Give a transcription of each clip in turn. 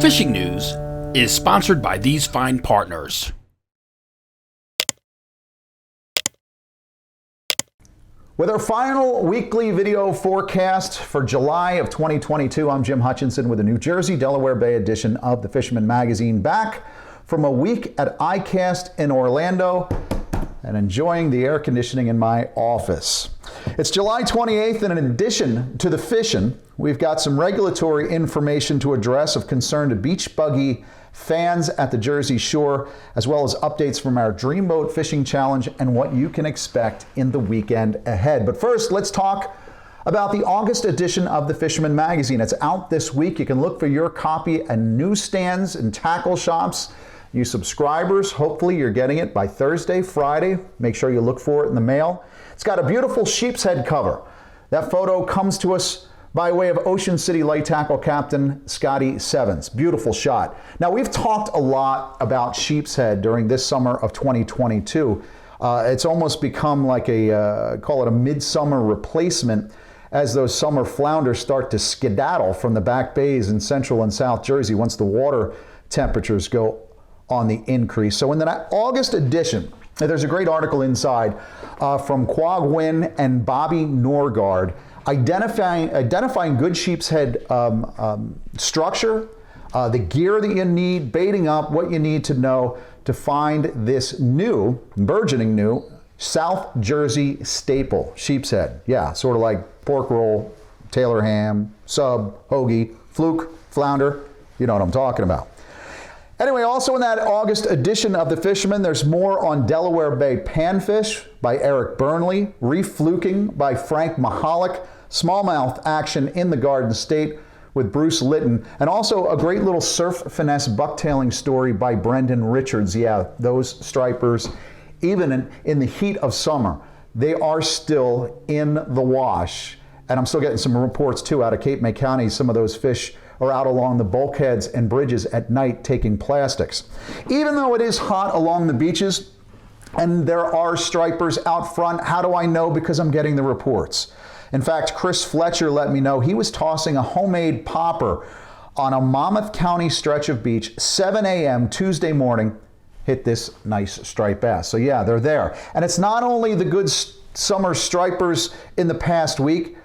Fishing news is sponsored by these fine partners. With our final weekly video forecast for July of 2022, I'm Jim Hutchinson with a New Jersey, Delaware Bay edition of the Fisherman Magazine, back from a week at ICAST in Orlando and enjoying the air conditioning in my office. It's July 28th, and in addition to the fishing, we've got some regulatory information to address of concern to beach buggy fans at the Jersey Shore, as well as updates from our Dreamboat Fishing Challenge and what you can expect in the weekend ahead. But first, let's talk about the August edition of the Fisherman Magazine. It's out this week. You can look for your copy at newsstands and tackle shops. You subscribers, hopefully you're getting it by Thursday, Friday. Make sure you look for it in the mail. It's got a beautiful sheep's head cover. That photo comes to us by way of Ocean City light tackle captain Scotty Sevens. Beautiful shot. Now, we've talked a lot about sheep's head during this summer of 2022. It's almost become like call it a midsummer replacement as those summer flounders start to skedaddle from the back bays in Central and South Jersey once the water temperatures go on the increase. So in the August edition, there's a great article inside from Quag Wynn and Bobby Norgard identifying good sheep's head structure, the gear that you need, baiting up, what you need to know to find this new, burgeoning new, South Jersey staple sheep's head. Yeah, sort of like pork roll, Taylor ham, sub, hoagie, fluke, flounder. You know what I'm talking about. Anyway, also in that August edition of The Fisherman, there's more on Delaware Bay panfish by Eric Burnley, reef fluking by Frank Mahalik, smallmouth action in the Garden State with Bruce Litton, and also a great little surf finesse bucktailing story by Brendan Richards. Yeah, those stripers, even in the heat of summer, they are still in the wash. And I'm still getting some reports too out of Cape May County. Some of those fish are out along the bulkheads and bridges at night taking plastics. Even though it is hot along the beaches and there are stripers out front, how do I know? Because I'm getting the reports. In fact, Chris Fletcher let me know he was tossing a homemade popper on a Monmouth County stretch of beach, 7 a.m. Tuesday morning, hit this nice striped bass. So yeah, they're there. And it's not only the good summer stripers in the past week,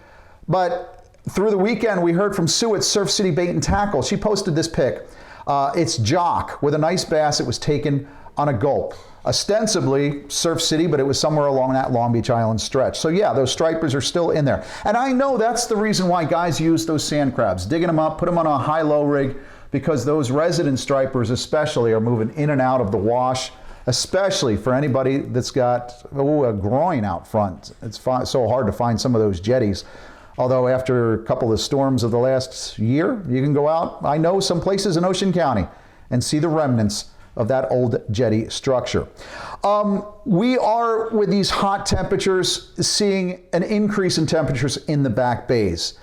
but through the weekend, we heard from Sue at Surf City Bait and Tackle. She posted this pic. It's Jock with a nice bass. It was taken on a gulp. Ostensibly Surf City, but it was somewhere along that Long Beach Island stretch. So yeah, those stripers are still in there. And I know that's the reason why guys use those sand crabs, digging them up, put them on a high-low rig, because those resident stripers especially are moving in and out of the wash, especially for anybody that's got a groin out front. It's so hard to find some of those jetties. Although after a couple of storms of the last year, you can go out, I know, some places in Ocean County and see the remnants of that old jetty structure. We are, with these hot temperatures, seeing an increase in temperatures in the back bays.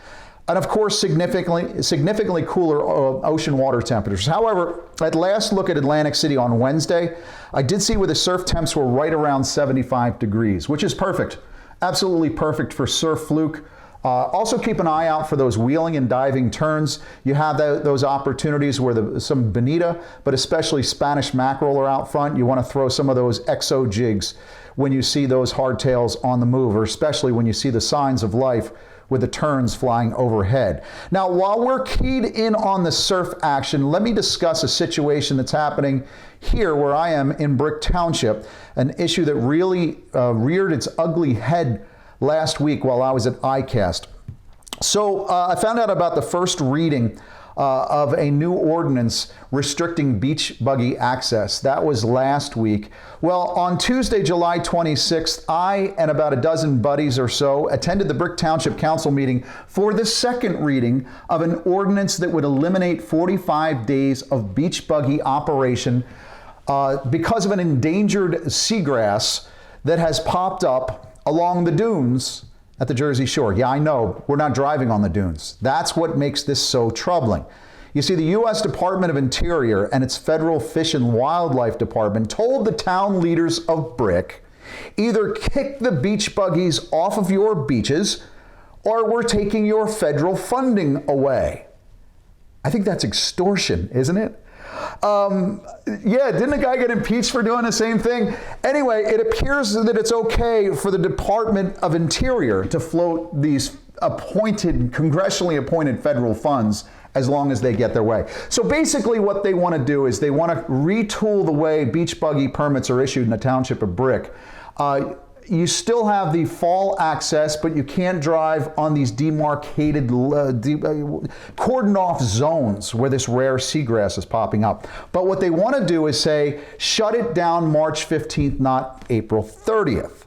And of course, significantly cooler ocean water temperatures. However, at last look at Atlantic City on Wednesday, I did see where the surf temps were right around 75 degrees, which is perfect. Absolutely perfect for surf fluke. Also keep an eye out for those wheeling and diving turns. You have those opportunities where some bonita, but especially Spanish mackerel are out front. You want to throw some of those exo jigs when you see those hardtails on the move, or especially when you see the signs of life with the terns flying overhead. Now, while we're keyed in on the surf action, let me discuss a situation that's happening here where I am in Brick Township, an issue that really reared its ugly head last week while I was at ICAST. So I found out about the first reading of a new ordinance restricting beach buggy access. That was last week. Well, on Tuesday, July 26th, I and about a dozen buddies or so attended the Brick Township Council meeting for the second reading of an ordinance that would eliminate 45 days of beach buggy operation because of an endangered seagrass that has popped up along the dunes at the Jersey Shore. Yeah, I know, we're not driving on the dunes. That's what makes this so troubling. You see, the U.S. Department of Interior and its Federal Fish and Wildlife Department told the town leaders of Brick, either kick the beach buggies off of your beaches, or we're taking your federal funding away. I think that's extortion, isn't it? Yeah, didn't a guy get impeached for doing the same thing? Anyway, it appears that it's okay for the Department of Interior to float these congressionally appointed federal funds as long as they get their way. So basically what they want to do is they want to retool the way beach buggy permits are issued in the township of Brick. You still have the fall access, but you can't drive on these demarcated, cordoned off zones where this rare seagrass is popping up. But what they want to do is say, shut it down March 15th, not April 30th.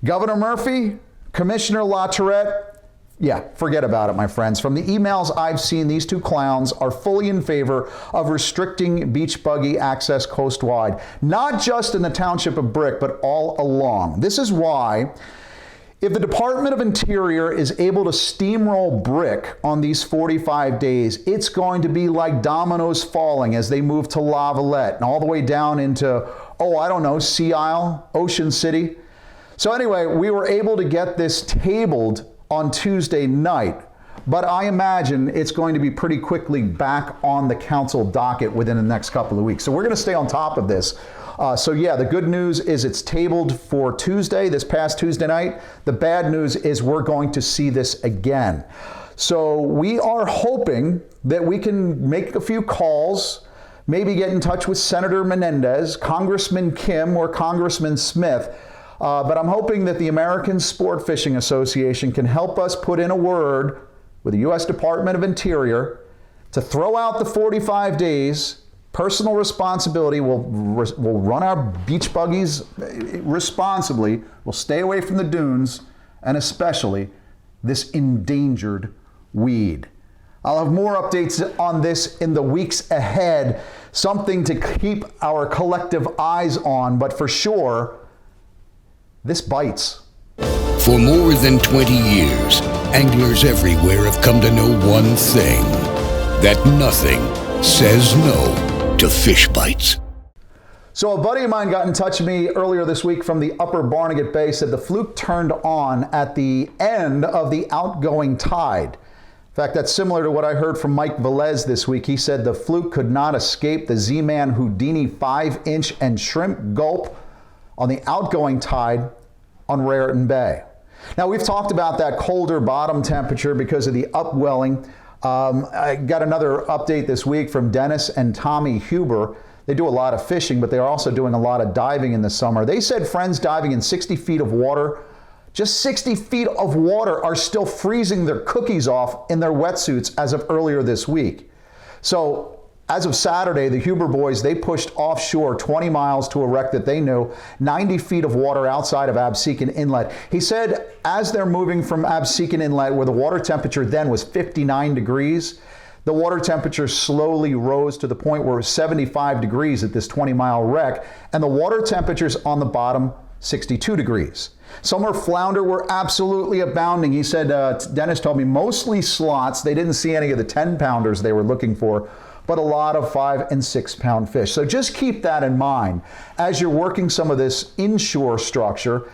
Governor Murphy, Commissioner LaTourette, yeah, forget about it, my friends. From the emails I've seen, these two clowns are fully in favor of restricting beach buggy access coastwide, not just in the township of Brick, but all along. This is why, if the Department of Interior is able to steamroll Brick on these 45 days, it's going to be like dominoes falling as they move to Lavalette and all the way down into, Sea Isle, Ocean City. So anyway, we were able to get this tabled on Tuesday night, but I imagine it's going to be pretty quickly back on the council docket within the next couple of weeks. So we're going to stay on top of this. The good news is it's tabled for Tuesday, this past Tuesday night. The bad news is we're going to see this again. So we are hoping that we can make a few calls, maybe get in touch with Senator Menendez, Congressman Kim, or Congressman Smith. But I'm hoping that the American Sport Fishing Association can help us put in a word with the U.S. Department of Interior to throw out the 45 days, personal responsibility. We'll run our beach buggies responsibly. We'll stay away from the dunes, and especially this endangered weed. I'll have more updates on this in the weeks ahead, something to keep our collective eyes on, but for sure, this bites. For more than 20 years, anglers everywhere have come to know one thing, that nothing says no to fish bites. So a buddy of mine got in touch with me earlier this week from the upper Barnegat Bay, said the fluke turned on at the end of the outgoing tide. In fact, that's similar to what I heard from Mike Velez this week. He said the fluke could not escape the Z-Man Houdini 5-inch and shrimp gulp on the outgoing tide on Raritan Bay. Now, we've talked about that colder bottom temperature because of the upwelling. I got another update this week from Dennis and Tommy Huber. They do a lot of fishing, but they're also doing a lot of diving in the summer. They said friends diving in 60 feet of water, just 60 feet of water, are still freezing their cookies off in their wetsuits as of earlier this week. So as of Saturday, the Huber boys, they pushed offshore 20 miles to a wreck that they knew, 90 feet of water outside of Absecon Inlet. He said as they're moving from Absecon Inlet, where the water temperature then was 59 degrees, the water temperature slowly rose to the point where it was 75 degrees at this 20-mile wreck, and the water temperatures on the bottom, 62 degrees. Summer flounder were absolutely abounding. He said, Dennis told me, mostly slots. They didn't see any of the 10-pounders they were looking for, but a lot of 5 and 6 pound fish. So just keep that in mind as you're working some of this inshore structure.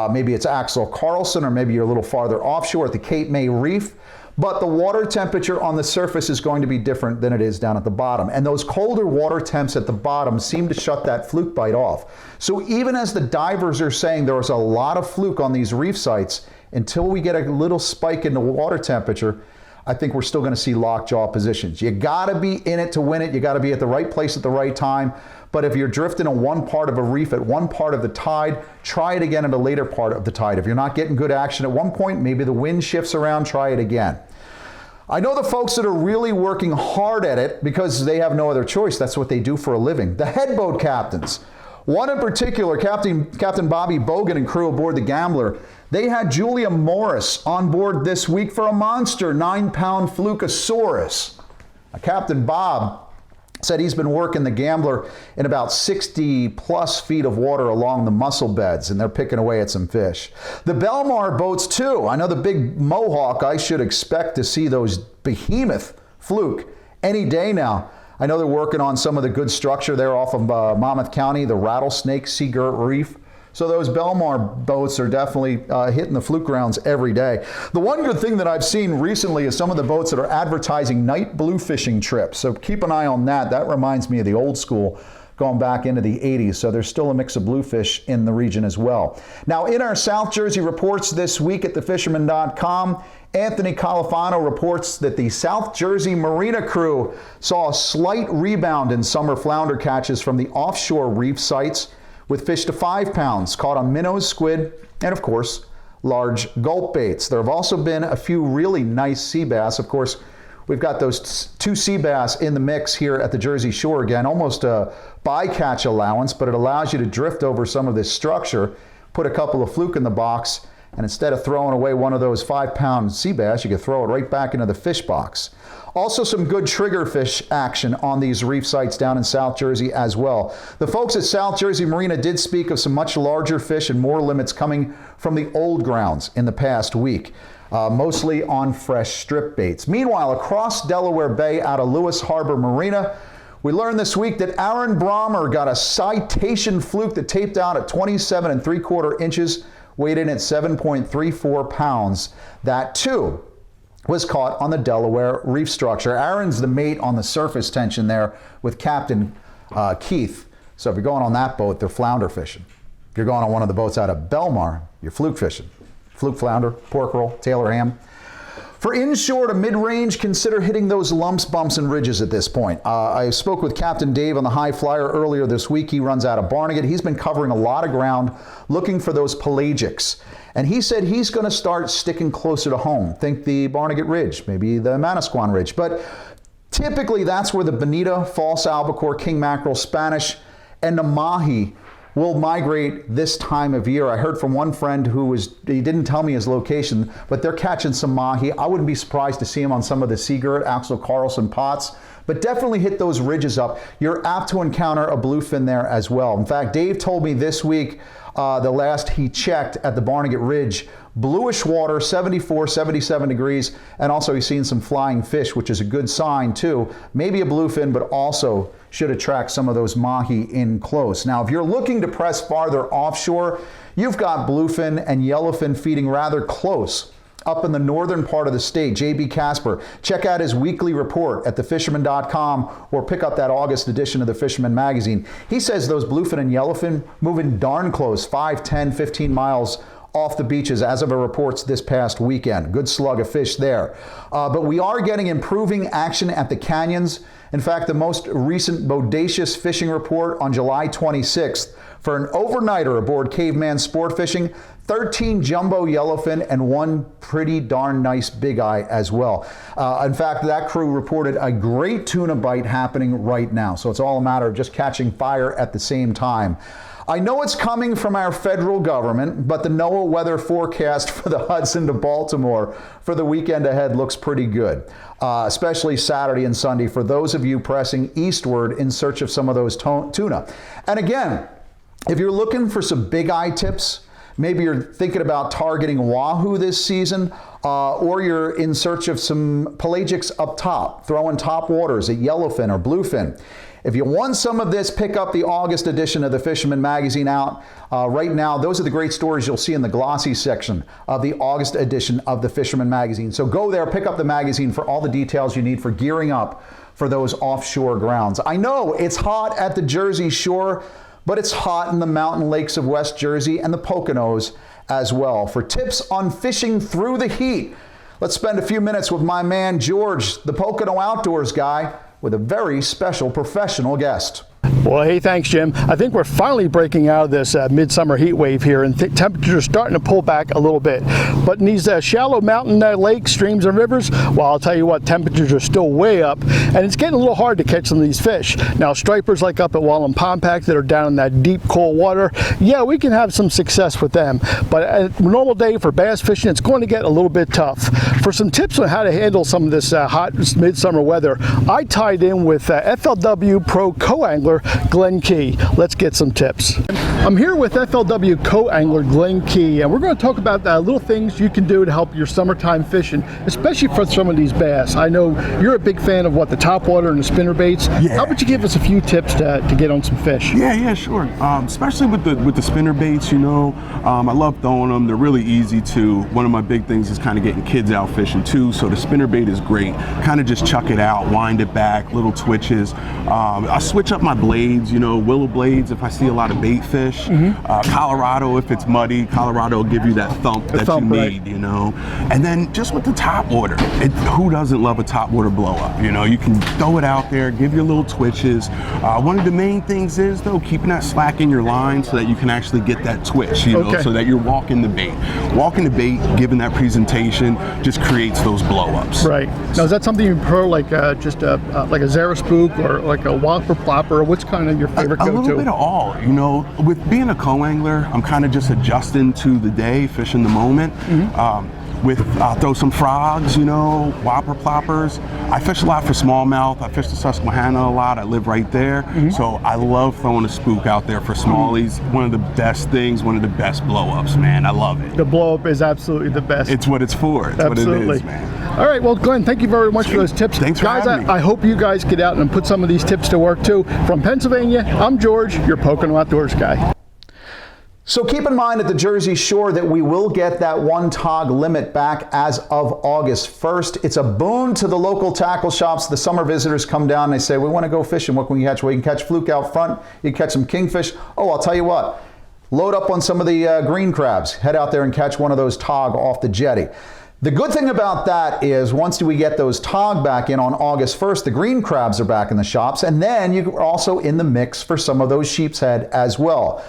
Maybe it's Axel Carlson, or maybe you're a little farther offshore at the Cape May Reef. But the water temperature on the surface is going to be different than it is down at the bottom. And those colder water temps at the bottom seem to shut that fluke bite off. So even as the divers are saying there was a lot of fluke on these reef sites, until we get a little spike in the water temperature, I think we're still going to see lockjaw positions. You got to be in it to win it. You got to be at the right place at the right time. But if you're drifting on one part of a reef at one part of the tide, try it again at a later part of the tide. If you're not getting good action at one point, maybe the wind shifts around, try it again. I know the folks that are really working hard at it because they have no other choice. That's what they do for a living. The headboat captains. One in particular, Captain Bobby Bogan and crew aboard the Gambler, they had Julia Morris on board this week for a monster 9-pound Flukosaurus. Captain Bob said he's been working the Gambler in about 60 plus feet of water along the mussel beds, and they're picking away at some fish. The Belmar boats too. I know the big Mohawk, I should expect to see those behemoth fluke any day now. I know they're working on some of the good structure there off of Monmouth County, the Rattlesnake Sea Girt Reef. So those Belmar boats are definitely hitting the fluke grounds every day. The one good thing that I've seen recently is some of the boats that are advertising night blue fishing trips. So keep an eye on that. That reminds me of the old school, going back into the 80s. So there's still a mix of bluefish in the region as well. Now, in our South Jersey reports this week at thefisherman.com, Anthony Califano reports that the South Jersey Marina crew saw a slight rebound in summer flounder catches from the offshore reef sites, with fish to 5 pounds caught on minnows, squid, and of course, large gulp baits. There have also been a few really nice sea bass. Of course, we've got those 2 sea bass in the mix here at the Jersey Shore. Again, almost a bycatch allowance, but it allows you to drift over some of this structure, put a couple of fluke in the box, and instead of throwing away one of those 5-pound sea bass, you can throw it right back into the fish box. Also some good triggerfish action on these reef sites down in South Jersey as well. The folks at South Jersey Marina did speak of some much larger fish and more limits coming from the old grounds in the past week, mostly on fresh strip baits. Meanwhile, across Delaware Bay out of Lewis Harbor Marina, we learned this week that Aaron Brommer got a citation fluke that taped out at 27 3/4 inches, weighed in at 7.34 pounds. That too was caught on the Delaware reef structure. Aaron's the mate on the surface tension there with Captain Keith. So if you're going on that boat, they're flounder fishing. If you're going on one of the boats out of Belmar, you're fluke fishing. Fluke flounder, porkerel, Taylor ham. For inshore to mid-range, consider hitting those lumps, bumps, and ridges at this point. I spoke with Captain Dave on the High Flyer earlier this week. He runs out of Barnegat. He's been covering a lot of ground looking for those pelagics. And he said he's going to start sticking closer to home. Think the Barnegat Ridge, maybe the Manasquan Ridge. But typically that's where the bonita, false albacore, king mackerel, Spanish, and the mahi will migrate this time of year. I heard from one friend he didn't tell me his location, but they're catching some mahi. I wouldn't be surprised to see him on some of the Seagirt, Axel Carlson pots, but definitely hit those ridges up. You're apt to encounter a bluefin there as well. In fact, Dave told me this week, the last he checked at the Barnegat Ridge, bluish water, 74, 77 degrees, and also he's seen some flying fish, which is a good sign too. Maybe a bluefin, but also should attract some of those mahi in close. Now, if you're looking to press farther offshore, you've got bluefin and yellowfin feeding rather close up in the northern part of the state. J.B. Casper, check out his weekly report at thefisherman.com or pick up that August edition of the Fisherman Magazine. He says those bluefin and yellowfin moving darn close, 5, 10, 15 miles off the beaches as of our reports this past weekend. Good slug of fish there. But we are getting improving action at the canyons. In fact, the most recent bodacious fishing report on July 26th for an overnighter aboard Caveman Sport Fishing, 13 jumbo yellowfin and 1 pretty darn nice big eye as well. In fact, that crew reported a great tuna bite happening right now. So it's all a matter of just catching fire at the same time. I know it's coming from our federal government, but the NOAA weather forecast for the Hudson to Baltimore for the weekend ahead looks pretty good, especially Saturday and Sunday for those of you pressing eastward in search of some of those tuna. And again, if you're looking for some big eye tips, maybe you're thinking about targeting wahoo this season, or you're in search of some pelagics up top, throwing top waters at yellowfin or bluefin. If you want some of this, pick up the August edition of the Fisherman Magazine out right now. Those are the great stories you'll see in the glossy section of the August edition of the Fisherman Magazine. So go there, pick up the magazine for all the details you need for gearing up for those offshore grounds. I know it's hot at the Jersey Shore, but it's hot in the mountain lakes of West Jersey and the Poconos as well. For tips on fishing through the heat, let's spend a few minutes with my man George, the Pocono Outdoors Guy, with a very special professional guest. Well, hey, thanks, Jim. I think we're finally breaking out of this midsummer heat wave here, and temperatures are starting to pull back a little bit. But in these shallow mountain lakes, streams, and rivers, well, I'll tell you what, temperatures are still way up, and it's getting a little hard to catch some of these fish. Now, stripers like up at Wallen Pompack that are down in that deep, cold water, yeah, we can have some success with them. But a normal day for bass fishing, it's going to get a little bit tough. For some tips on how to handle some of this hot midsummer weather, I tied in with FLW Pro Co-Angler Glenn Key. Let's get some tips. I'm here with FLW co-angler Glenn Key, and we're going to talk about little things you can do to help your summertime fishing, especially for some of these bass. I know you're a big fan of the topwater and the spinner baits. Yeah. How about you give us a few tips to get on some fish? Yeah, sure. Especially with the spinner baits, I love throwing them. They're really easy too. One of my big things is kind of getting kids out fishing too, so the spinner bait is great. Kind of just chuck it out, wind it back, little twitches. I switch up my blades, willow blades if I see a lot of bait fish. Colorado, if it's muddy, Colorado will give you that thump that you need, And then just with the top water, who doesn't love a top water blow up? You can throw it out there, give you little twitches. One of the main things is though, keeping that slack in your line so that you can actually get that twitch, so that you're walking the bait. Walking the bait, giving that presentation just creates those blow ups. Right. Now is that something you prefer, like a Zara spook or like a whopper plopper? What's kind of your favorite go-to? A little bit of all. With being a co-angler, I'm kind of just adjusting to the day, fishing the moment. I'll throw some frogs, whopper ploppers. I fish a lot for smallmouth. I fish the Susquehanna a lot. I live right there. So I love throwing a spook out there for smallies. One of the best things, one of the best blow-ups, man. I love it. The blow-up is absolutely the best. It's what it's for. It's absolutely what it is, man. All right, well, Glenn, thank you very much for those tips. Thanks for having me. I hope you guys get out and put some of these tips to work too. From Pennsylvania, I'm George, your Pocono Outdoors Guy. So keep in mind at the Jersey Shore that we will get that one tog limit back as of August 1st. It's a boon to the local tackle shops. The summer visitors come down and they say, we want to go fishing. What can we catch? Well, you can catch fluke out front. You can catch some kingfish. Oh, I'll tell you what. Load up on some of the green crabs. Head out there and catch one of those tog off the jetty. The good thing about that is once we get those tog back in on August 1st, the green crabs are back in the shops. And then you're also in the mix for some of those sheep's head as well.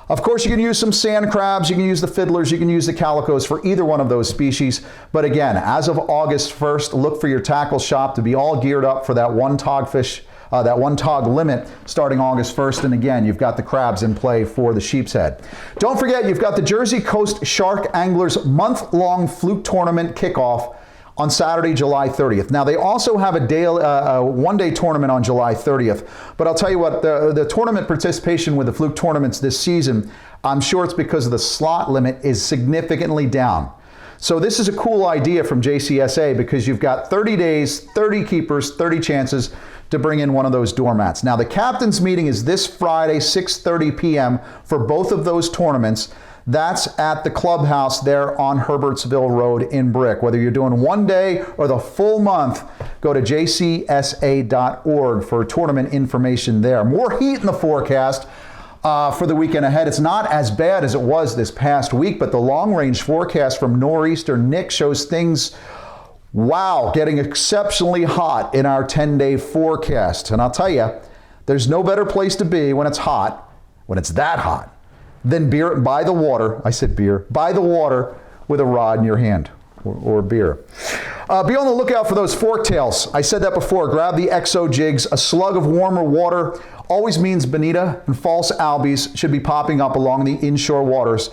Of course, you can use some sand crabs, you can use the fiddlers, you can use the calicos for either one of those species. But again, as of August 1st, look for your tackle shop to be all geared up for that one tog fish, that one tog limit starting August 1st. And again, you've got the crabs in play for the sheep's head. Don't forget, you've got the Jersey Coast Shark Anglers month-long fluke tournament kickoff on Saturday, July 30th. Now, they also have a one-day tournament on July 30th. But I'll tell you what, the tournament participation with the fluke tournaments this season, I'm sure it's because of the slot limit is significantly down. So this is a cool idea from JCSA because you've got 30 days, 30 keepers, 30 chances to bring in one of those doormats. Now, the captain's meeting is this Friday, 6:30 p.m. for both of those tournaments. That's at the clubhouse there on Herbertsville Road in Brick. Whether you're doing one day or the full month, go to jcsa.org for tournament information there. More heat in the forecast for the weekend ahead. It's not as bad as it was this past week, but the long-range forecast from Nor'easter Nick shows things, wow, getting exceptionally hot in our 10-day forecast. And I'll tell you, there's no better place to be when it's hot, when it's that hot, than beer by the water. I said beer. By the water with a rod in your hand or beer. Be on the lookout for those forktails. I said that before. Grab the exo jigs. A slug of warmer water always means bonita and false albies should be popping up along the inshore waters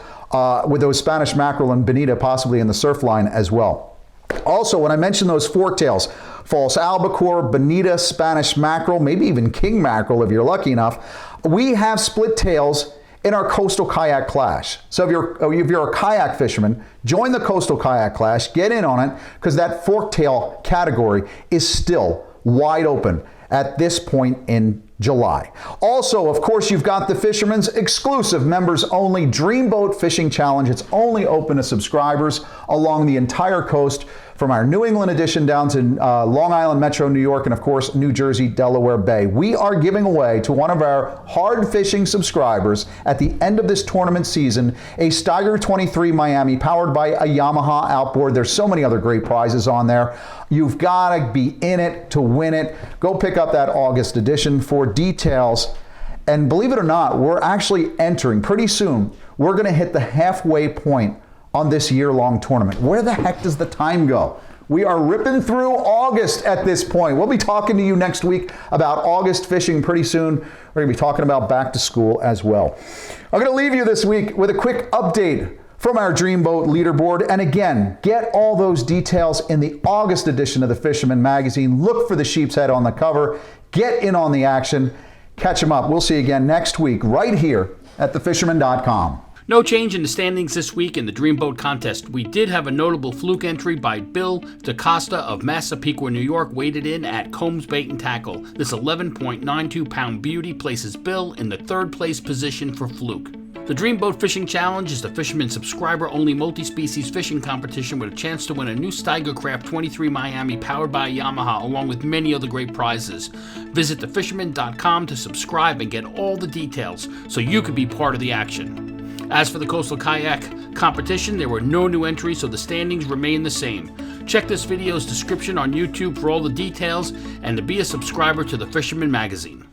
with those Spanish mackerel and bonita possibly in the surf line as well. Also, when I mention those forktails, false albacore, bonita, Spanish mackerel, maybe even king mackerel if you're lucky enough, we have split tails in our Coastal Kayak Clash. So if you're a kayak fisherman, join the Coastal Kayak Clash, get in on it, because that forktail category is still wide open at this point in July. Also, of course, you've got the Fisherman's exclusive members-only Dreamboat Fishing Challenge. It's only open to subscribers along the entire coast, from our New England edition down to Long Island, Metro New York, and of course, New Jersey, Delaware Bay. We are giving away to one of our hard fishing subscribers at the end of this tournament season a Steiger 23 Miami powered by a Yamaha outboard. There's so many other great prizes on there. You've got to be in it to win it. Go pick up that August edition for details. And believe it or not, we're actually entering pretty soon. We're going to hit the halfway point on this year-long tournament. Where the heck does the time go? We are ripping through August at this point. We'll be talking to you next week about August fishing pretty soon. We're going to be talking about back to school as well. I'm going to leave you this week with a quick update from our Dreamboat Leaderboard. And again, get all those details in the August edition of the Fisherman Magazine. Look for the sheep's head on the cover. Get in on the action. catch them up. We'll see you again next week right here at thefisherman.com. No change in the standings this week in the Dreamboat contest. We did have a notable fluke entry by Bill DaCosta of Massapequa, New York, weighted in at Combs Bait and Tackle. This 11.92-pound beauty places Bill in the third place position for fluke. The Dreamboat Fishing Challenge is the Fisherman subscriber-only multi-species fishing competition with a chance to win a new Steigercraft 23 Miami powered by Yamaha, along with many other great prizes. Visit thefisherman.com to subscribe and get all the details so you can be part of the action. As for the Coastal Kayak competition, there were no new entries, so the standings remain the same. Check this video's description on YouTube for all the details and to be a subscriber to the Fisherman Magazine.